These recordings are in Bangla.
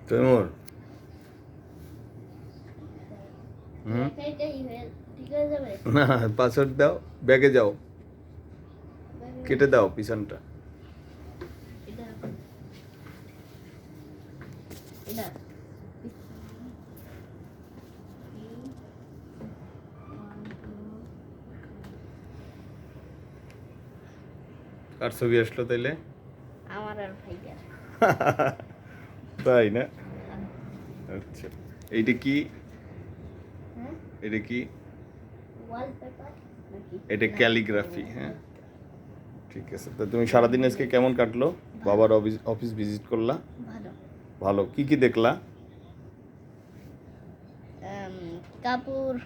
তৈমুর না, পাসওয়ার্ড দাও, ব্যাগে যাও, কেটে দাও পিছনটা। কার ছবি আসলো তাইলে? আমার আর ভাইয়ার। তাই না? আচ্ছা, এইটা কি? হ্যাঁ, এটা কি? ওয়ালপেপার নাকি? এটা ক্যালিগ্রাফি। হ্যাঁ, ঠিক আছে। তো তুমি সারাদিন আজকে কেমন কাটলো? বাবার অফিস ভিজিট করলা? ভালো। ভালো। কি কি দেখলা? কাপড়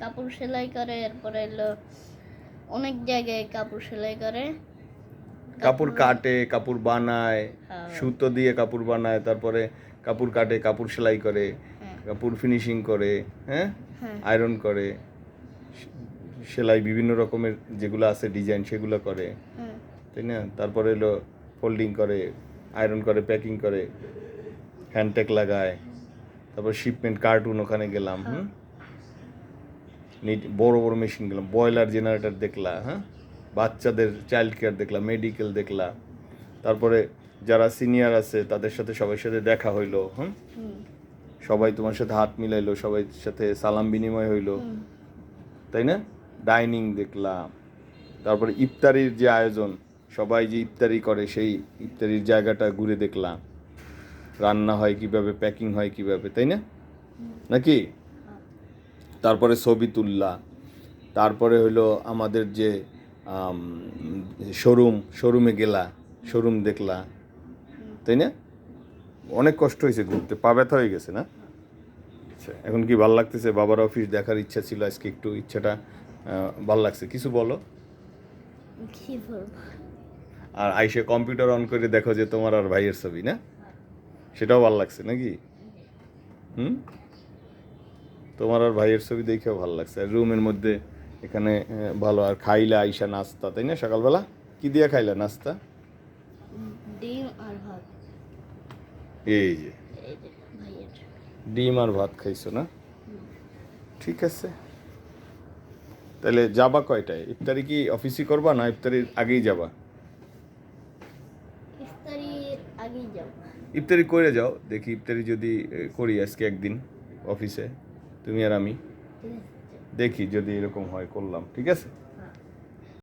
কাপড় সেলাই করে, এরপরে এলো অনেক জায়গায় কাপড় সেলাই করে, কাপড় কাটে, কাপড় বানায়, হ্যাঁ। সুতো দিয়ে কাপড় বানায়, তারপরে কাপড় কাটে, কাপড় সেলাই করে, হ্যাঁ। কাপড় ফিনিশিং করে, হ্যাঁ, হ্যাঁ। আয়রন করে, সেলাই বিভিন্ন রকমের যেগুলো আছে ডিজাইন সেগুলো করে, হ্যাঁ। তাই না? তারপরে এলো ফোল্ডিং করে, আয়রন করে, প্যাকিং করে, হ্যান্ডটেক লাগায়, তারপর শিপমেন্ট কার্টুন ওখানে গেলাম, বড় বড় মেশিন গেলাম, বয়লার জেনারেটর দেখলা, হ্যাঁ, বাচ্চাদের চাইল্ড কেয়ার দেখলাম, মেডিকেল দেখলা, তারপরে যারা সিনিয়র আছে তাদের সাথে সবার সাথে দেখা হইলো, সবাই তোমার সাথে হাত মিলাইলো, সবাই সাথে সালাম বিনিময় হইলো, তাই না? ডাইনিং দেখলাম, তারপরে ইফতারির যে আয়োজন, সবাই যে ইফতারি করে সেই ইফতারির জায়গাটা ঘুরে দেখলাম, রান্না হয় কিভাবে, প্যাকিং হয় কিভাবে, তাই না? নাকি? তারপরে ছবি তুললা, তারপরে হইলো আমাদের যে শোরুমে গেলা, শোরুম দেখলা, তাই না? অনেক কষ্ট হয়েছে ঘুরতে, পা ব্যথা হয়ে গেছে না? আচ্ছা, এখন কি ভাল লাগতেছে? বাবার অফিস দেখার ইচ্ছা ছিল আজকে, একটু ইচ্ছাটা ভাল লাগছে। কিছু বলো। কি বলবো? আর আইসে কম্পিউটার অন করে দেখো যে তোমার আর ভাইয়ের ছবি, না? সেটাও ভাল লাগছে নাকি? তোমার আর ভাইয়ের ছবি দেখেও ভালো লাগছে। আর রুমের মধ্যে এখানে ভালো। আর খাইলা আইসা নাস্তা, তাই না? সকালবেলা কি দিয়ে খাইলা নাস্তা? ডিম আর ভাত। এই যে ভাইয়ের ডিম আর ভাত খাইছো না? ঠিক আছে। তাহলে যাবা কয়টায়? ইফতারি কি অফিসই করবা না ইফতারির আগেই যাবা? ইফতারির আগেই যাব। ইফতারি করে যাও, দেখি ইফতারি যদি করি আজকে একদিন অফিসে, তুমি আর আমি, দেখি যদি এরকম হয় করলাম, ঠিক আছে?